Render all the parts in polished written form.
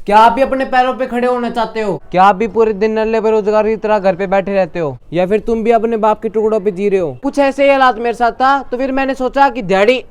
क्या आप भी अपने पैरों पे खड़े होना चाहते हो? क्या आप भी पूरे दिन नल्ले बेरोजगार की तरह घर पे बैठे रहते हो, या फिर तुम भी अपने बाप के टुकड़ों पे जी रहे हो? कुछ ऐसे ही हालात मेरे साथ था। तो फिर मैंने सोचा कि दिहाड़ी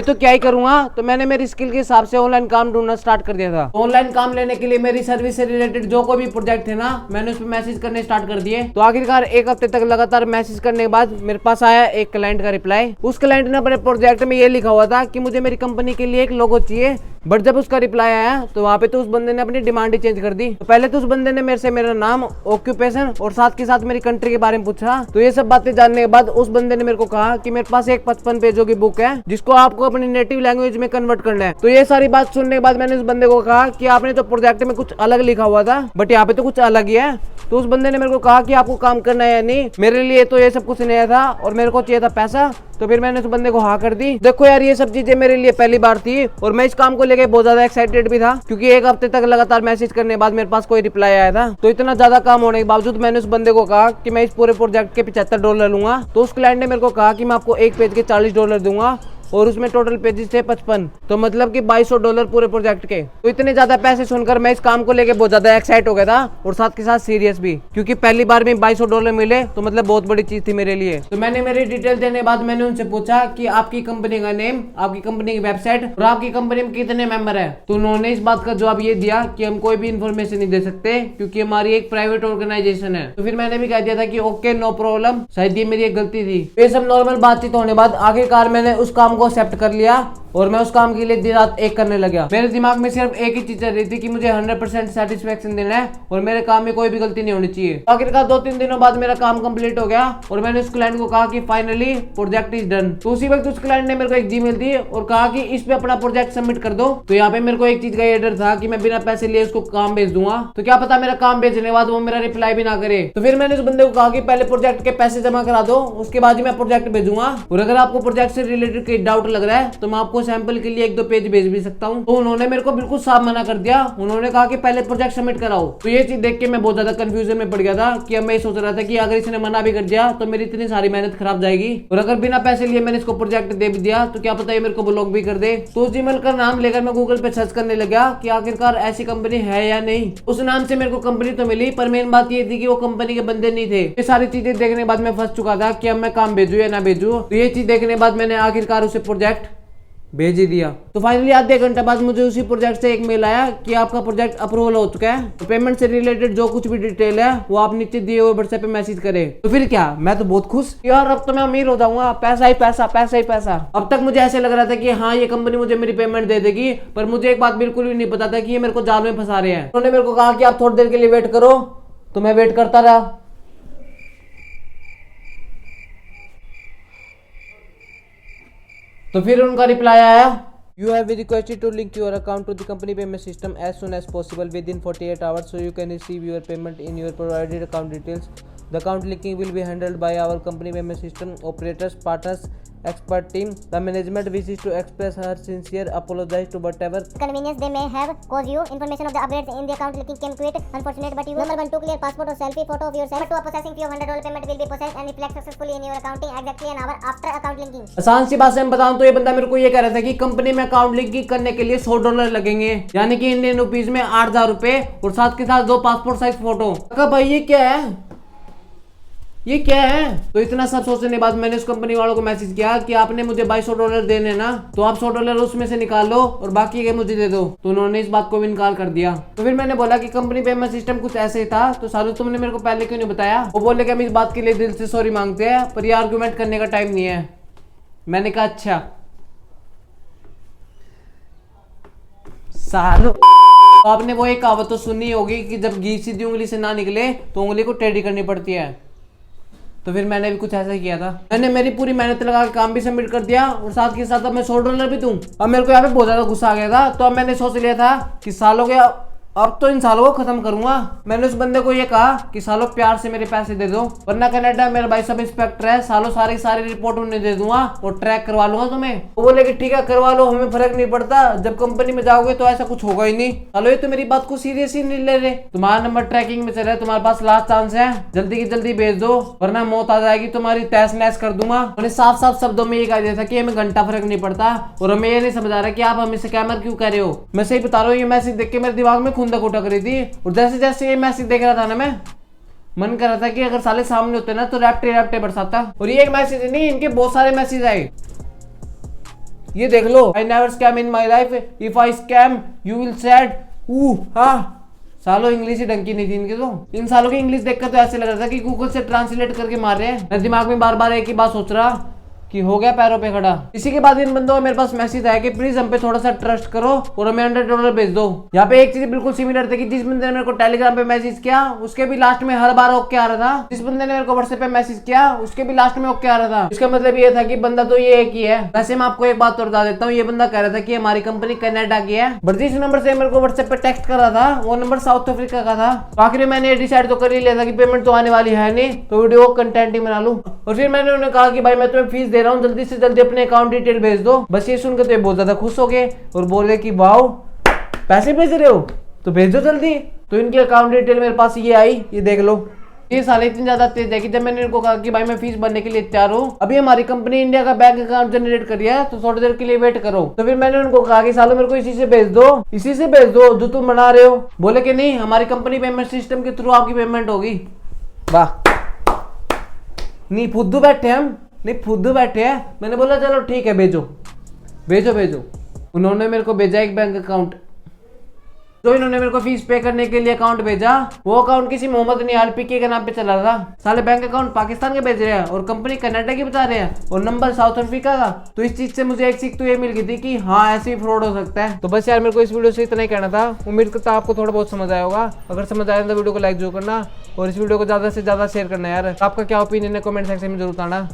तो क्या ही करूंगा, तो मैंने मेरी स्किल के हिसाब से ऑनलाइन काम ढूंढना स्टार्ट कर दिया था। ऑनलाइन काम लेने के लिए मेरी सर्विस से रिलेटेड जो कोई भी प्रोजेक्ट थे ना, मैंने उस पर मैसेज करने स्टार्ट कर दिए। तो आखिरकार एक हफ्ते तक लगातार मैसेज करने के बाद मेरे पास आया एक क्लाइंट का रिप्लाई। उस क्लाइंट ने अपने प्रोजेक्ट में ये लिखा हुआ था कि मुझे मेरी कंपनी के लिए एक लोगो चाहिए, बट जब उसका रिप्लाई आया तो वहाँ पे तो उस बंदे ने अपनी डिमांड ही चेंज कर दी। तो पहले तो उस बंदे ने मेरे से मेरा नाम, ऑक्यूपेशन और साथ के साथ मेरी कंट्री के बारे में पूछा। तो ये सब बातें जानने के बाद उस बंदे ने मेरे को कहा कि मेरे पास एक 55 पेजों की बुक है जिसको आपको अपनी नेटिव लैंग्वेज में कन्वर्ट करना है। तो ये सारी बात सुनने के बाद मैंने उस बंदे को कहा कि आपने तो प्रोजेक्ट में कुछ अलग लिखा हुआ था, बट यहाँ पे तो कुछ अलग ही है। तो उस बंदे ने मेरे को कहा कि आपको काम करना है या नहीं। मेरे लिए तो ये सब कुछ नया था और मेरे को चाहिए था पैसा। तो फिर मैंने उस बंदे को हाँ कर दी। देखो यार, ये सब चीजें मेरे लिए पहली बार थी और मैं इस काम को लेके बहुत ज्यादा एक्साइटेड भी था, क्योंकि एक हफ्ते तक लगातार मैसेज करने के बाद मेरे पास कोई रिप्लाई आया था। तो इतना ज्यादा काम होने के बावजूद मैंने उस बंदे को कहा कि मैं इस पूरे प्रोजेक्ट के $75 लूंगा। तो उस क्लाइंट ने मेरे को कहा कि मैं आपको एक पेज के $40 दूंगा और उसमें टोटल पेजेस थे 55, तो मतलब कि $2200 पूरे प्रोजेक्ट के। तो इतने ज्यादा पैसे सुनकर मैं इस काम को लेके बहुत ज्यादा एक्साइट हो गया था और साथ के साथ सीरियस भी, क्योंकि पहली बार में $2200 मिले तो मतलब बहुत बड़ी चीज थी मेरे लिए। तो मैंने मेरी डिटेल देने के बाद मैंने उनसे पूछा कि आपकी कंपनी का नेम, आपकी कंपनी की वेबसाइट और आपकी कंपनी में कितने मेंबर है। तो उन्होंने इस बात का जवाब ये दिया कि हम कोई भी इन्फॉर्मेशन नहीं दे सकते क्योंकि हमारी एक प्राइवेट ऑर्गेनाइजेशन है। तो फिर मैंने भी कह दिया था कि ओके, नो प्रॉब्लम, शायद ये मेरी एक गलती थी। ये सब नॉर्मल बातचीत होने बाद आखिरकार मैंने उस काम को एक्सेप्ट कर लिया और मैं उस काम के लिए दिन रात एक करने लगा। मेरे दिमाग में सिर्फ एक ही चीज चल रही थी कि मुझे 100% सेटिस्फेक्शन देना है और मेरे काम में कोई भी गलती नहीं होनी चाहिए। आखिरकार 2-3 दिनों बाद मेरा काम कंप्लीट हो गया और मैंने उस क्लाइंट को कहा कि फाइनली प्रोजेक्ट इज डन। तो उसी वक्त उस क्लाइंट ने मेरे को एक जीमेल दी और कहा कि इस पे अपना प्रोजेक्ट सबमिट कर दो। तो यहाँ पे मेरे को एक चीज का ये डर था कि मैं बिना पैसे लिए उसको काम भेज दूंगा, तो क्या पता मेरा काम भेजने के बाद वो मेरा रिप्लाई भी ना करे। तो फिर मैंने उस बंदे को कहा कि पहले प्रोजेक्ट के पैसे जमा करा दो, उसके बाद ही मैं प्रोजेक्ट भेजूंगा, और अगर आपको प्रोजेक्ट से रिलेटेड कोई डाउट लग रहा है तो मैं आपको सैंपल के लिए 1-2 पेज भेज भी सकता हूँ। तो उन्होंने मेरे को बिल्कुल साफ मना कर दिया। उन्होंने कहा कि पहले प्रोजेक्ट सबमिट कराओ। तो ये चीज देख के मैं बहुत ज्यादा कंफ्यूजन में पड़ गया था कि अब मैं सोच रहा था कि अगर इसने मना भी कर दिया तो मेरी इतनी सारी मेहनत खराब जाएगी, और अगर बिना पैसे लिए मैंने इसको प्रोजेक्ट दे भी दिया तो क्या पता ये मेरे को ब्लॉक भी कर दे। तो उस जीमेल का नाम लेकर मैं गूगल पे सर्च करने लगा कि आखिरकार ऐसी कंपनी है या नहीं। उस नाम से मेरे को कंपनी तो मिली, पर मेन बात ये थी कि वो कंपनी के बंदे नहीं थे। ये सारी चीजें देखने के बाद मैं फंस चुका था कि अब मैं काम भेजू या ना भेजू। तो ये चीज देखने के बाद मैंने आखिरकार उसे प्रोजेक्ट भेज ही दिया। तो फाइनली आधे घंटे बाद मुझे उसी प्रोजेक्ट से एक मेल आया कि आपका प्रोजेक्ट अप्रूवल हो चुका है, तो पेमेंट से रिलेटेड जो कुछ भी डिटेल है वो आप नीचे दिए हुए व्हाट्सएप पे मैसेज करें। तो फिर क्या, मैं तो बहुत खुश यार, अब तो मैं अमीर हो जाऊंगा, पैसा ही पैसा, पैसा ही पैसा। अब तक मुझे ऐसे लग रहा था कि हाँ ये कंपनी मुझे मेरी पेमेंट दे देगी, पर मुझे एक बात बिल्कुल भी नहीं पता था कि ये मेरे को जाल में फंसा रहे हैं। उन्होंने मेरे को कहा कि आप थोड़ी देर के लिए वेट करो, तो मैं वेट करता रहा। तो फिर उनका रिप्लाई आया, You have been requested to link your account to the company payment system as soon as possible within 48 hours so you can receive your payment in your provided account details. The account linking will be handled by our company payment system operators, partners, expert team. The management wishes to express her sincere apologies to whatever inconvenience they may have caused you. Information of the updates in the account linking came quite unfortunate, but you number 1 to clear passport or selfie photo of yourself. Number 2, a processing fee of $100 payment will be processed and reflect successfully in your accounting exactly an hour after account linking. आसान सी बात से मैं बताऊं तो ये बंदा मेरे को ये कह रहा था कि कंपनी में अकाउंट लिंकिंग करने के लिए $100 लगेंगे, यानी कि इंडियन रुपीज में 8,000 रुपए, और साथ के साथ 2 पासपोर्ट साइज फोटो। भाई ये क्या है, ये क्या है? तो इतना सब सोचने के बाद मैंने उस कंपनी वालों को मैसेज किया कि आपने मुझे $2200 देने ना, तो आप $100 उसमें से निकाल लो और बाकी के मुझे दे दो। तो उन्होंने इस बात को भी इनकार कर दिया। तो फिर मैंने बोला कि कंपनी पेमेंट सिस्टम कुछ ऐसे ही था, तो सारू तुमने मेरे को पहले क्यों नहीं बताया? वो बोले कि हम इस बात के लिए दिल से सॉरी मांगते हैं, पर ये आर्गुमेंट करने का टाइम नहीं है। मैंने कहा अच्छा सारू। तो आपने वो एक कहावत तो सुनी होगी कि जब घी सीधी उंगली से ना निकले तो उंगली को टेढ़ी करनी पड़ती है। तो फिर मैंने भी कुछ ऐसा ही किया था। मैंने मेरी पूरी मेहनत लगा के काम भी सबमिट कर दिया और साथ के साथ अब मैं $100 भी दूं। अब मेरे को यहाँ पे बहुत ज्यादा गुस्सा आ गया था। तो अब मैंने सोच लिया था कि सालों के अब तो इन सालों को खत्म करूंगा। मैंने उस बंदे को ये कहा कि सालों प्यार से मेरे पैसे दे दो, वरना कनाडा मेरा भाई सब इंस्पेक्टर है, सालों सारी रिपोर्ट उन्हें दे दूंगा और ट्रैक करवा लूंगा तुम्हें। वो बोले कि ठीक है करवा लो, हमें फर्क नहीं पड़ता, जब कंपनी में जाओगे तो ऐसा कुछ होगा ही नहीं। सालों ये तो मेरी बात को सीरियस ही नहीं ले रहे। तुम्हारा नंबर ट्रैकिंग में चल रहा है, तुम्हारे पास लास्ट चांस है, जल्दी की जल्दी भेज दो वरना मौत आ जाएगी तुम्हारी, तहस नहस कर दूंगा। उन्हें साफ साफ शब्दों में ये कह दिया था कि हमें घंटा फर्क नहीं पड़ता, और हमें ये नहीं समझ आ रहा कि आप हमें स्कैमर क्यों कह रहे हो। मैं सही बता रहा हूँ, ये मैसेज देख के मेरे दिमाग में खुंदक उठक रही थी, और जैसे जैसे ये मैसेज देख रहा था ना, मैं मन कर रहा था कि अगर साले सामने होते ना तो रैप्टे बरसाता। और ये एक मैसेज नहीं, इनके बहुत सारे मैसेज आए, ये देख लो। I never scam in my life, if I scam you will sad. हाँ सालों इंग्लिश ही ढंग की नहीं थी इनके तो। इन सालों की इंग्लिश देखकर तो ऐसे लग रहा था कि गूगल से ट्रांसलेट करके मार रहे हैं। मैं दिमाग में बार बार एक ही बात सोच रहा कि हो गया पैरों पे खड़ा। इसी के बाद इन बंदों का मेरे पास मैसेज आया कि प्लीज हम पे थोड़ा सा ट्रस्ट करो और हमें $100 भेज दो। यहाँ पे एक चीज बिल्कुल सिमिलर थी कि जिस बंदे ने मेरे को टेलीग्राम पे मैसेज किया उसके भी लास्ट में हर बार ओके आ रहा था, जिस बंदे ने मेरे को व्हाट्सएप पे मैसेज किया उसके भी लास्ट में ओके आ रहा था। इसका मतलब ये था कि बंदा तो ये एक ही है। वैसे मैं आपको एक बात और बता देता हूँ, ये बंदा कह रहा था कि हमारी कंपनी कनाडा की है, बट जिस नंबर से मेरे को व्हाट्सएप पे टेक्स्ट कर रहा था वो नंबर साउथ अफ्रीका का था। तो आखिर मैंने डिसाइड तो कर ही लिया था कि पेमेंट तो आने वाली है नहीं, तो वीडियो कंटेंट ही बना लूं। और फिर मैंने उन्हें कहा कि भाई मैं तुम्हें फीस दे रहा हूँ, जल्दी से जल्दी अपने अकाउंट डिटेल भेज दो। बस ये सुनकर तो ये बहुत ज्यादा खुश हो गए और बोले कि वाओ पैसे भेज रहे हो तो भेजो जल्दी। तो इनकी अकाउंट डिटेल मेरे पास ये आई, ये देख लो। ये साले इतनी ज्यादा तेज है कि जब मैंने इनको कहा कि भाई मैं फीस भरने के लिए तैयार हूँ, अभी हमारी कंपनी इंडिया का बैंक अकाउंट जनरेट करी है तो थोड़ी देर के लिए वेट करो। तो फिर मैंने उनको कहा कि सालों मेरे को इसी से भेज दो, इसी से भेज दो जो तुम बना रहे हो। बोले कि नहीं, हमारी कंपनी पेमेंट सिस्टम के थ्रू आपकी पेमेंट होगी। वाह, नहीं फुद्दू बैठे हम, नहीं फुद्दू बैठे हैं। मैंने बोला चलो ठीक है भेजो भेजो भेजो। उन्होंने मेरे को भेजा एक बैंक अकाउंट, तो इन्होंने मेरे को फीस पे करने के लिए अकाउंट भेजा। वो अकाउंट किसी मोहम्मद निहाल पीके के नाम पे चला था। साले बैंक अकाउंट पाकिस्तान के भेज रहे हैं और कंपनी कनाडा की बता रहे हैं और नंबर साउथ अफ्रीका का। तो इस चीज से मुझे एक सीख तो ये मिल गई थी कि हाँ ऐसे ही फ्रॉड हो सकता है। तो बस यार मेरे को इस वीडियो से इतना ही कहना था। उम्मीद करता आपको थोड़ा बहुत समझ आया होगा। अगर समझ आया तो वीडियो को लाइक जरूर करना और इस वीडियो को ज्यादा से ज्यादा शेयर करना यार। आपका क्या ओपिनियन है कमेंट सेक्शन में जरूर बताना।